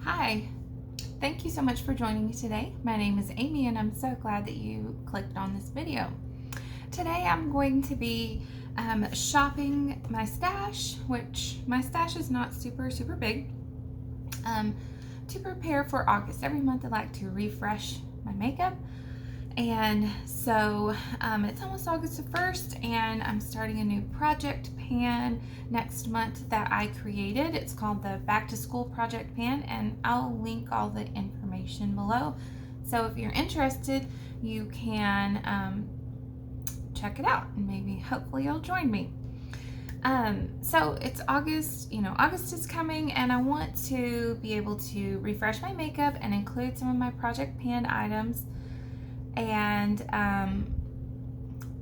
Hi, thank you so much for joining me today. My name is Amy and I'm so glad that you clicked on this video. Today I'm going to be shopping my stash, which my stash is not super big, to prepare for August. Every month I like to refresh my makeup. And so it's almost August the 1st and I'm starting a new project pan next month that I created. It's called the Back to School Project Pan, and I'll link all the information below. So if you're interested, you can check it out and maybe hopefully you'll join me. So it's August, August is coming and I want to be able to refresh my makeup and include some of my project pan items and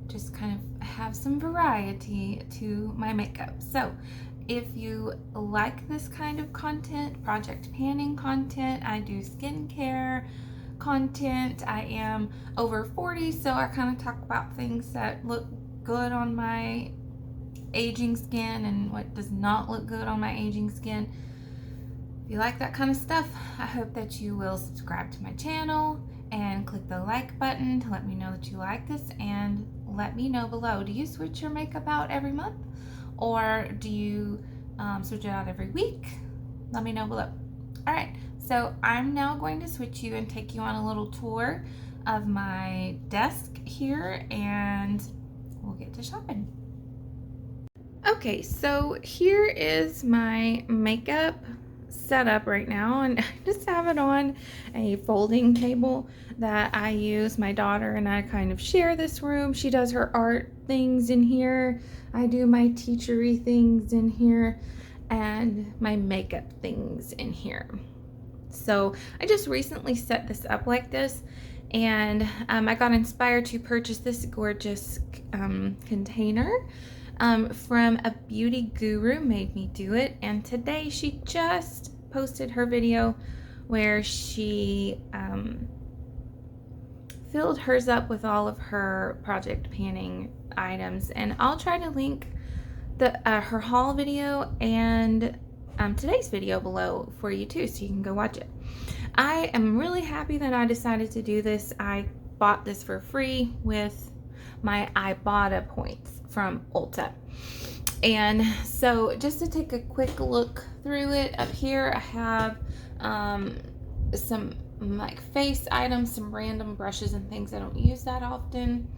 just kind of have some variety to my makeup. So if you like this kind of content, project panning content, I do skincare content. I am over 40, so I kind of talk about things that look good on my aging skin and what does not look good on my aging skin. If you like that kind of stuff, I hope that you will subscribe to my channel and click the like button to let me know that you like this, and let me know below, do you switch your makeup out every month or do you switch it out every week? Let me know below. Alright, so I'm now going to switch you and take you on a little tour of my desk here and we'll get to shopping. Okay, so here is my makeup set up right now, and I just have it on a folding table that I use. My daughter and I kind of share this room. She does her art things in here, I do my teachery things in here, and my makeup things in here. So I just recently set this up like this, and I got inspired to purchase this gorgeous container from a beauty guru. Made me do it, and today she just posted her video where she filled hers up with all of her project panning items, and I'll try to link the her haul video and today's video below for you too, so you can go watch it. I am really happy that I decided to do this. I bought this for free with my Ibotta points from Ulta. And so just to take a quick look through it, up here I have some like face items, some random brushes and things I don't use that often,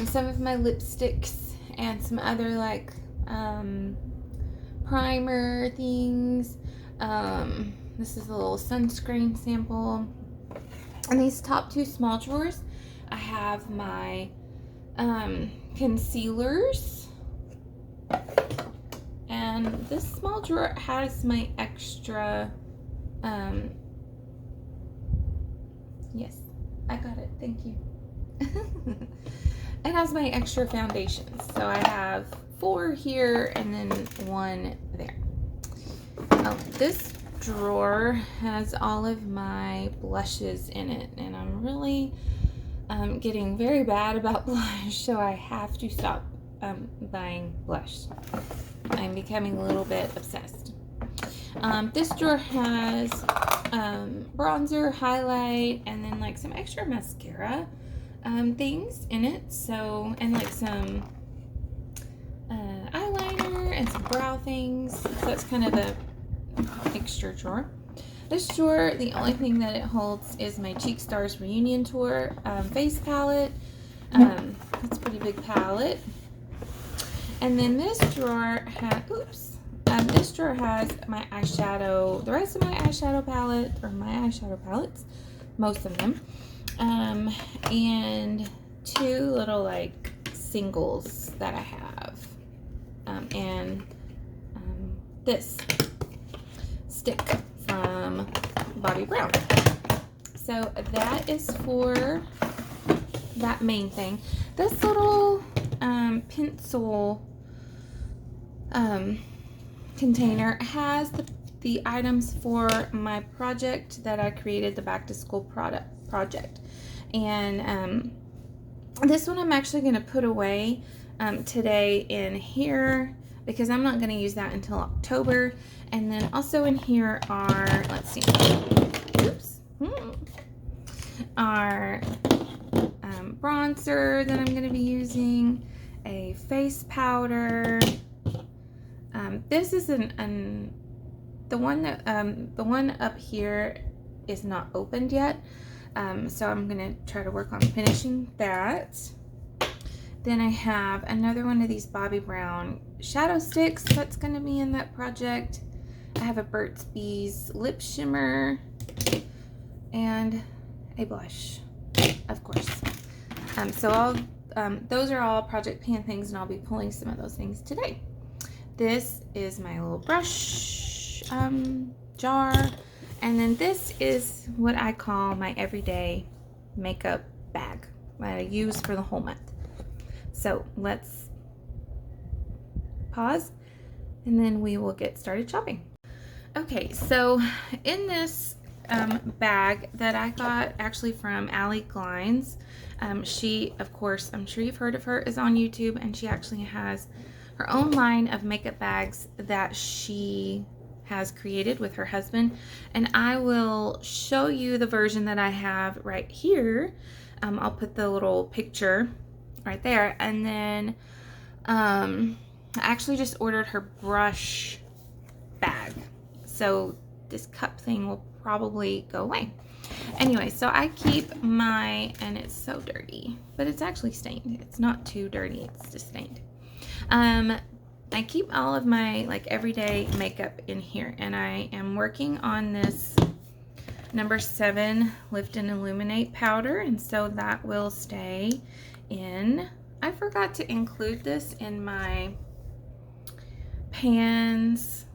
some of my lipsticks and some other like primer things. This is a little sunscreen sample. And these top two small drawers, I have my concealers, and this small drawer has my extra yes, I got it, thank you. It has my extra foundations, so I have 4 here and then 1 there. This drawer has all of my blushes in it, and I'm really getting very bad about blush, so I have to stop buying blush. I'm becoming a little bit obsessed. This drawer has bronzer, highlight, and then like some extra mascara things in it. So, and like some eyeliner and some brow things. So that's kind of the extra drawer. This drawer, the only thing that it holds is my Cheek Stars Reunion Tour face palette. That's a pretty big palette. And then this drawer this drawer has my eyeshadow, the rest of my eyeshadow palette, or my eyeshadow palettes, most of them, and 2 little like singles that I have, and this stick from Bobbi Brown. So that is for that main thing. This little pencil container has the items for my project that I created, the back to school project. And this one I'm actually going to put away today in here. because I'm not going to use that until October. And then also in here are, let's see, oops, our bronzer that I'm going to be using, a face powder. This is the one that the one up here is not opened yet, so I'm going to try to work on finishing that. Then I have another one of these Bobbi Brown shadow sticks that's going to be in that project. I have a Burt's Bees lip shimmer and a blush, of course. So those are all project pan things, and I'll be pulling some of those things today. This is my little brush jar, and then this is what I call my everyday makeup bag that I use for the whole month. So let's pause and then we will get started shopping. Okay, so in this bag that I got actually from Glines, she, of course, I'm sure you've heard of her, is on YouTube, and she actually has her own line of makeup bags that she has created with her husband, and I will show you the version that I have right here. I'll put the little picture right there, and then I actually just ordered her brush bag, so this cup thing will probably go away. Anyway, so I keep my, and it's so dirty, but it's actually stained. It's not too dirty, it's just stained. I keep all of my like everyday makeup in here, and I am working on this number 7 Lift and Illuminate powder, and so that will stay in. I forgot to include this in my pans,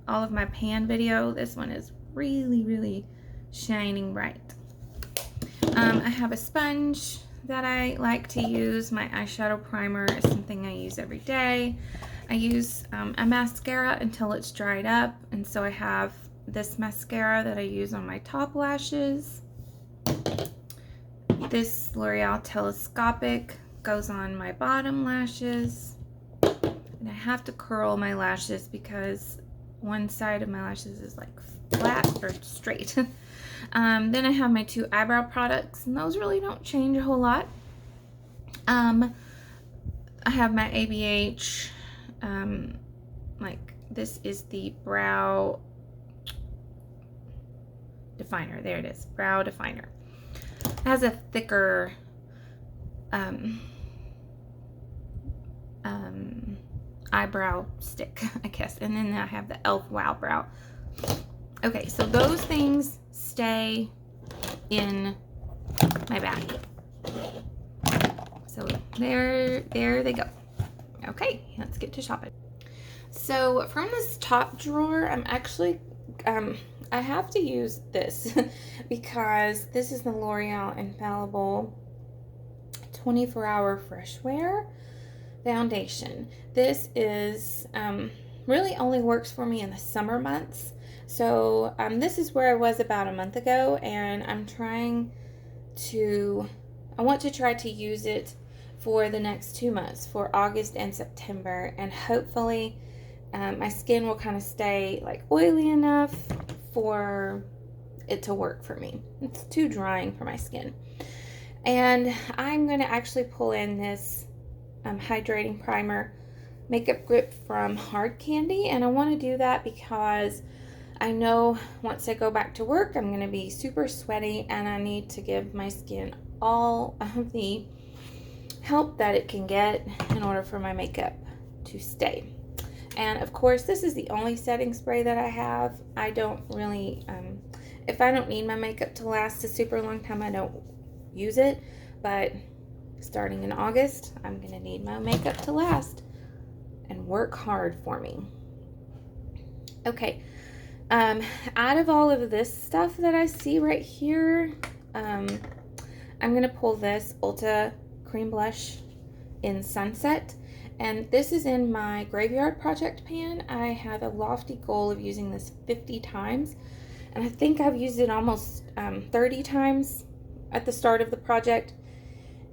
all of my pan video. This one is really shining bright. I have a sponge that I like to use. My eyeshadow primer is something I use every day. I use a mascara until it's dried up, and so I have this mascara that I use on my top lashes. This L'Oreal Telescopic goes on my bottom lashes, and I have to curl my lashes because one side of my lashes is like flat or straight. Then I have my 2 eyebrow products, and those really don't change a whole lot. I have my ABH, like this is the brow definer. There it is, brow definer. It has a thicker eyebrow stick, I guess. And then I have the e.l.f. Wow Brow. Okay, so those things stay in my bag. So there they go. Okay, let's get to shopping. So from this top drawer, I'm actually, I have to use this because this is the L'Oreal Infallible 24-Hour Fresh Wear Foundation. This is really only works for me in the summer months. So this is where I was about a month ago, and I want to try to use it for the next 2 months, for August and September, and hopefully my skin will kind of stay like oily enough for it to work for me. It's too drying for my skin. And I'm going to actually pull in this hydrating primer makeup grip from Hard Candy, and I want to do that because I know once I go back to work I'm going to be super sweaty, and I need to give my skin all of the help that it can get in order for my makeup to stay. And of course, this is the only setting spray that I have. I don't really, if I don't need my makeup to last a super long time, I don't use it. But starting in August, I'm going to need my makeup to last and work hard for me. Okay, out of all of this stuff that I see right here, I'm going to pull this Ulta Cream Blush in Sunset. And this is in my Graveyard Project pan. I have a lofty goal of using this 50 times. And I think I've used it almost 30 times at the start of the project.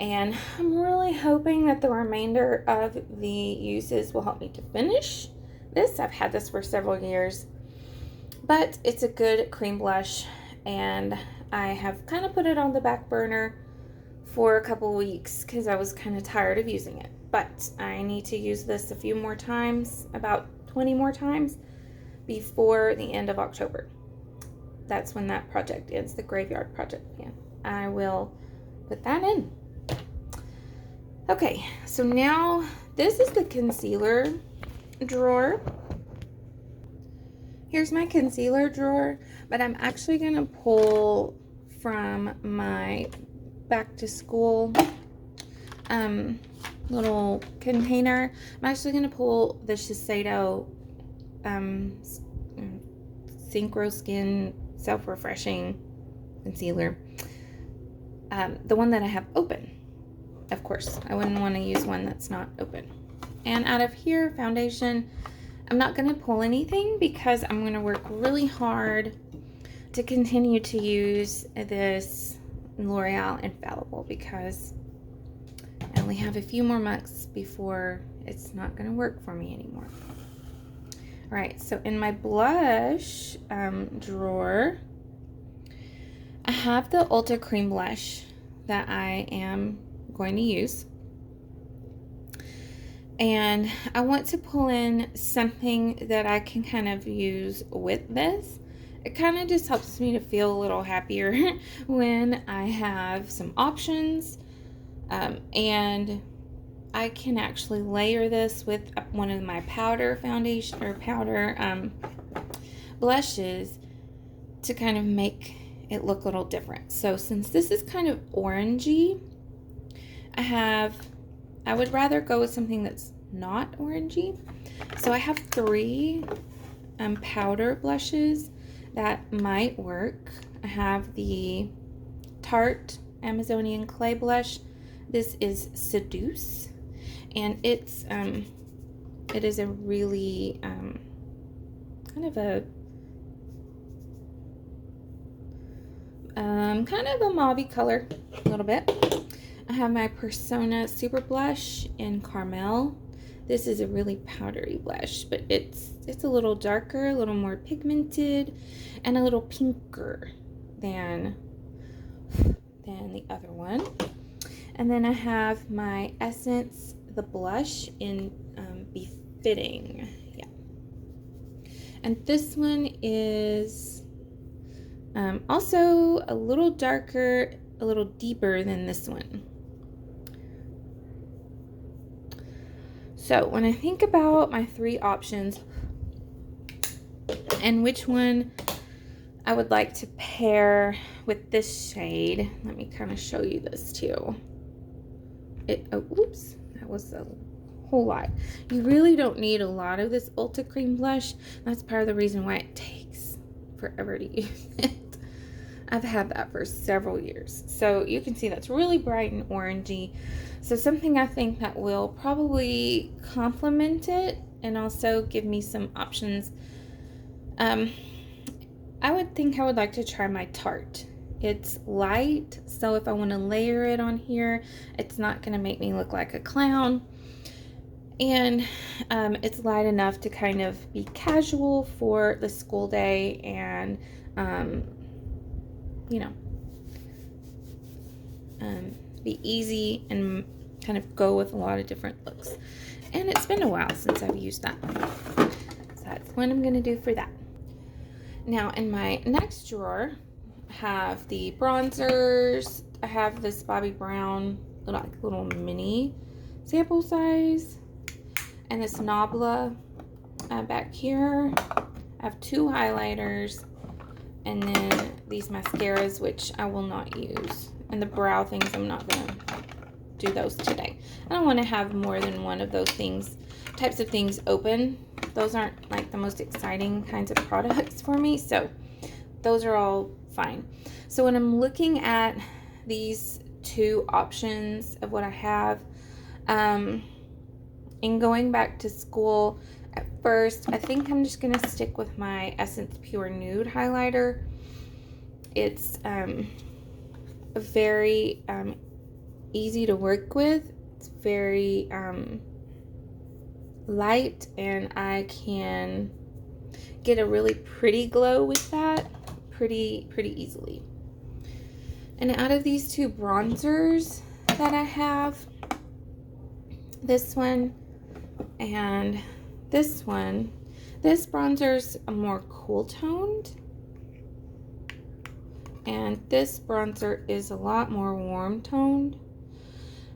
And I'm really hoping that the remainder of the uses will help me to finish this. I've had this for several years, but it's a good cream blush, and I have kind of put it on the back burner for a couple weeks because I was kind of tired of using it. But I need to use this a few more times, about 20 more times, before the end of October. That's when that project ends, the graveyard project. Yeah, I will put that in. Okay, so now this is the concealer drawer. Here's my concealer drawer, but I'm actually going to pull from my back to school little container. I'm actually going to pull the Shiseido Synchro Skin Self-Refreshing Concealer. The one that I have open. Of course, I wouldn't want to use one that's not open. And out of here, foundation, I'm not going to pull anything because I'm going to work really hard to continue to use this L'Oreal Infallible because I only have a few more months before it's not going to work for me anymore. All right, so in my blush drawer, I have the Ulta Cream Blush that I am going to use. And I want to pull in something that I can kind of use with this. It kind of just helps me to feel a little happier when I have some options. And I can actually layer this with one of my powder foundation or powder blushes to kind of make it look a little different. So since this is kind of orangey, I would rather go with something that's not orangey. So I have 3 powder blushes that might work. I have the Tarte Amazonian Clay Blush. This is Seduce, and it is a really kind of a mauvey color, a little bit. I have my Persona Super Blush in Caramel. This is a really powdery blush, but it's a little darker, a little more pigmented, and a little pinker than the other one. And then I have my Essence, the blush in Befitting. Yeah. And this one is also a little darker, a little deeper than this one. So when I think about my 3 options and which one I would like to pair with this shade, let me kind of show you this too. Oops, that was a whole lot. You really don't need a lot of this Ulta Cream Blush. That's part of the reason why it takes forever to use it. I've had that for several years. So you can see that's really bright and orangey. So something I think that will probably complement it and also give me some options. I would like to try my Tarte. It's light, so if I want to layer it on here, it's not going to make me look like a clown. And it's light enough to kind of be casual for the school day and, be easy and kind of go with a lot of different looks. And it's been a while since I've used that. So that's what I'm going to do for that. Now in my next drawer, I have the bronzers. I have this Bobbi Brown little mini sample size. And this Nabla back here. I have 2 highlighters. And then these mascaras, which I will not use. And the brow things, I'm not going to do those today. I don't want to have more than one of those types of things open. Those aren't like the most exciting kinds of products for me. So those are all fine. So when I'm looking at these 2 options of what I have, in going back to school, at first, I think I'm just going to stick with my Essence Pure Nude highlighter. It's a very easy to work with. It's very light, and I can get a really pretty glow with that pretty easily. And out of these two bronzers that I have, this one and this one, this bronzer's a more cool toned, and this bronzer is a lot more warm toned.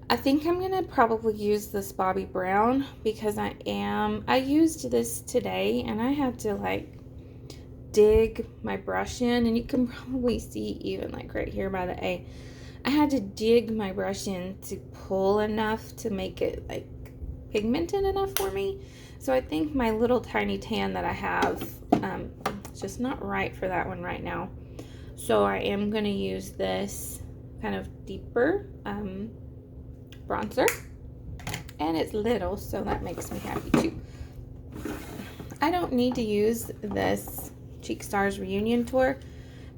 I think I'm gonna probably use this Bobbi Brown because I used this today and I had to like dig my brush in, and you can probably see even like right here by the A, I had to dig my brush in to pull enough to make it like pigmented enough for me. So I think my little tiny tan that I have is just not right for that one right now. So I am going to use this kind of deeper bronzer, and it's little, so that makes me happy too. I don't need to use this Cheek Stars Reunion Tour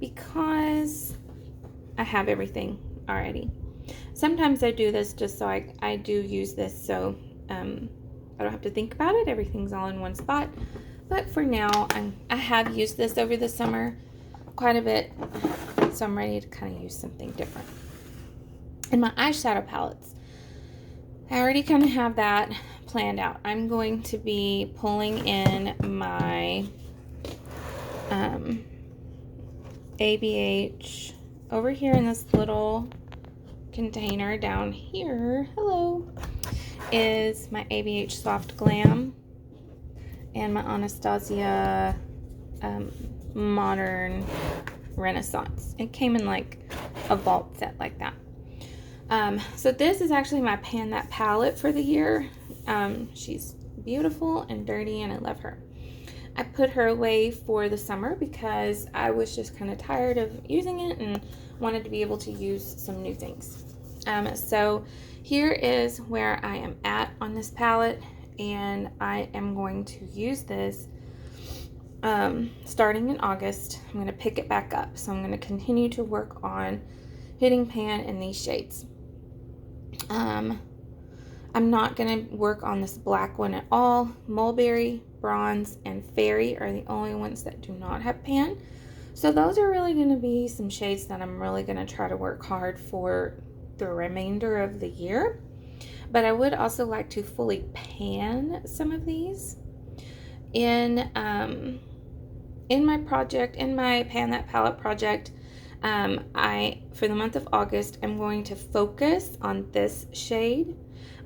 because I have everything already. Sometimes I do this just so I do use this so I don't have to think about it. Everything's all in one spot. But for now, I have used this over the summer quite a bit, so I'm ready to kind of use something different. And my eyeshadow palettes, I already kind of have that planned out. I'm going to be pulling in my ABH over here in this little container down here. Hello. Is my ABH Soft Glam and my Anastasia Modern Renaissance. It came in like a vault set like that. So this is actually my Pan That palette for the year. She's beautiful and dirty, and I love her. I put her away for the summer because I was just kind of tired of using it and wanted to be able to use some new things. So here is where I am at on this palette, and I am going to use this starting in August. I'm going to pick it back up. So I'm going to continue to work on hitting pan in these shades. I'm not going to work on this black one at all. Mulberry, Bronze, and Fairy are the only ones that do not have pan. So those are really going to be some shades that I'm really going to try to work hard for the remainder of the year. But I would also like to fully pan some of these. In my project, in my Pan That Palette project, for the month of August, I'm going to focus on this shade,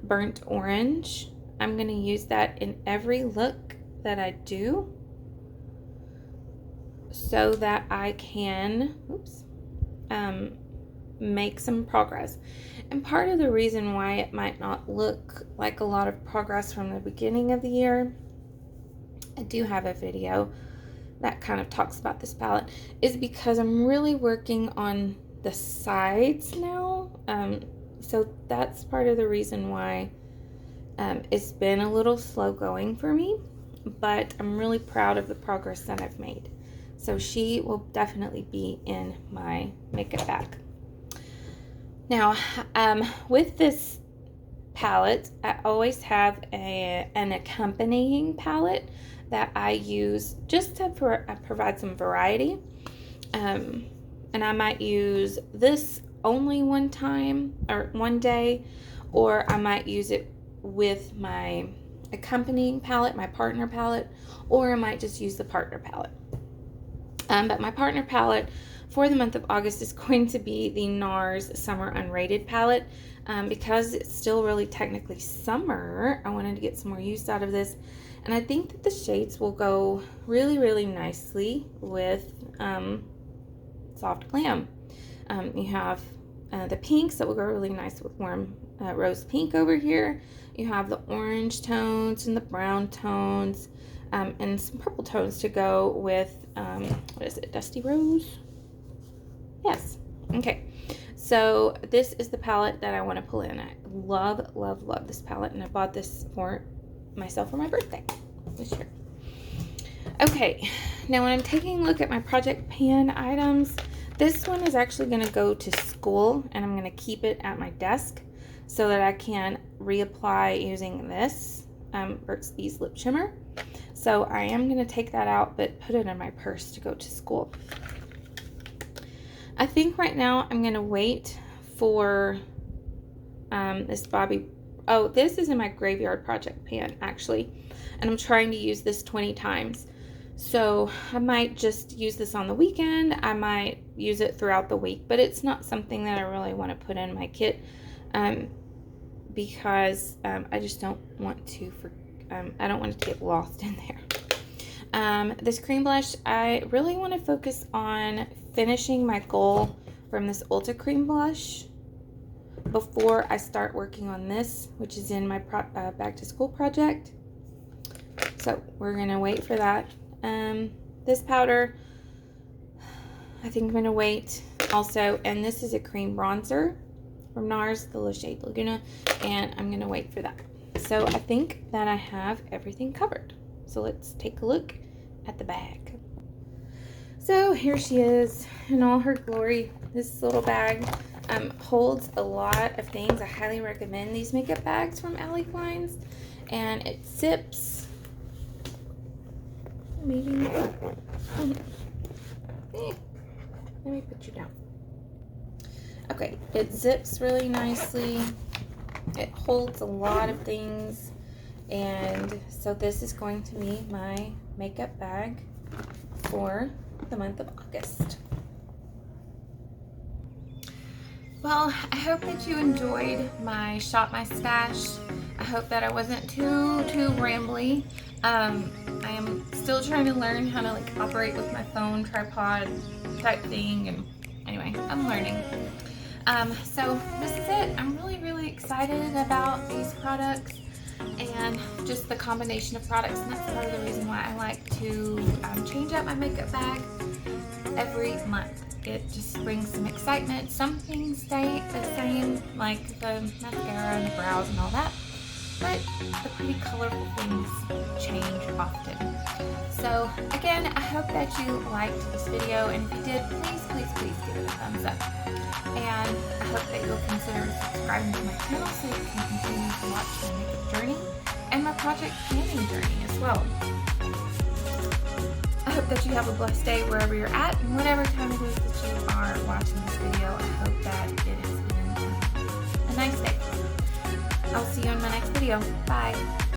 Burnt Orange. I'm going to use that in every look that I do so that I can, make some progress. And part of the reason why it might not look like a lot of progress from the beginning of the year, I do have a video that kind of talks about this palette, is because I'm really working on the sides now. So that's part of the reason why it's been a little slow going for me, but I'm really proud of the progress that I've made. So she will definitely be in my makeup bag. Now, with this palette, I always have an accompanying palette that I use just to provide some variety. And I might use this only one time or one day, or I might use it with my accompanying palette, my partner palette, or I might just use the partner palette. But my partner palette for the month of August is going to be the NARS Summer Unrated palette. Because it's still really technically summer, I wanted to get some more use out of this. And I think that the shades will go really nicely with Soft Glam. You have the pinks that will go really nice with warm rose pink over here. You have the orange tones and the brown tones, and some purple tones to go with, what is it, Dusty Rose? Yes. Okay. So this is the palette that I want to pull in. I love this palette, and I bought this for myself for my birthday this year. Okay, now when I'm taking a look at my project pan items, This one is actually going to go to school, and I'm going to keep it at my desk so that I can reapply using this Burt's Bees lip trimmer. So I am going to take that out, but put it in my purse to go to school. I think right now I'm going to wait for this Bobby. Oh, this is in my graveyard project pan, actually, and I'm trying to use this 20 times. So I might just use this on the weekend. I might use it throughout the week, but it's not something that I really want to put in my kit because I just don't want to, I don't want it to get lost in there. This cream blush, I really want to focus on finishing my goal from this Ulta cream blush before I start working on this, which is in my back to school project. So we're gonna wait for that. This powder, I think I'm gonna wait also, and this is a cream bronzer from NARS, the shade Laguna, and I'm gonna wait for that. So I think that I have everything covered. So let's take a look at the bag. So here she is in all her glory. This little bag holds a lot of things. I highly recommend these makeup bags from Glines, and it zips. Maybe. Let me put you down. Okay, it zips really nicely. It holds a lot of things, and so this is going to be my makeup bag for the month of August. Well, I hope that you enjoyed my Shop My Stash. I hope that I wasn't too rambly. I am still trying to learn how to like operate with my phone tripod type thing, and anyway, I'm learning. So this is it. I'm really excited about these products and just the combination of products, and that's part of the reason why I like to change up my makeup bag every month. It just brings some excitement. Some things stay the same, like the mascara and the brows and all that, but the pretty colorful things change often. So again, I hope that you liked this video, and if you did, please give it a thumbs up. And I hope that you'll consider subscribing to my channel so you can continue to watch my makeup journey and my project planning journey as well. I hope that you have a blessed day wherever you're at, and whatever time it is that you are watching this video. I hope that it has been a nice day. I'll see you in my next video. Bye.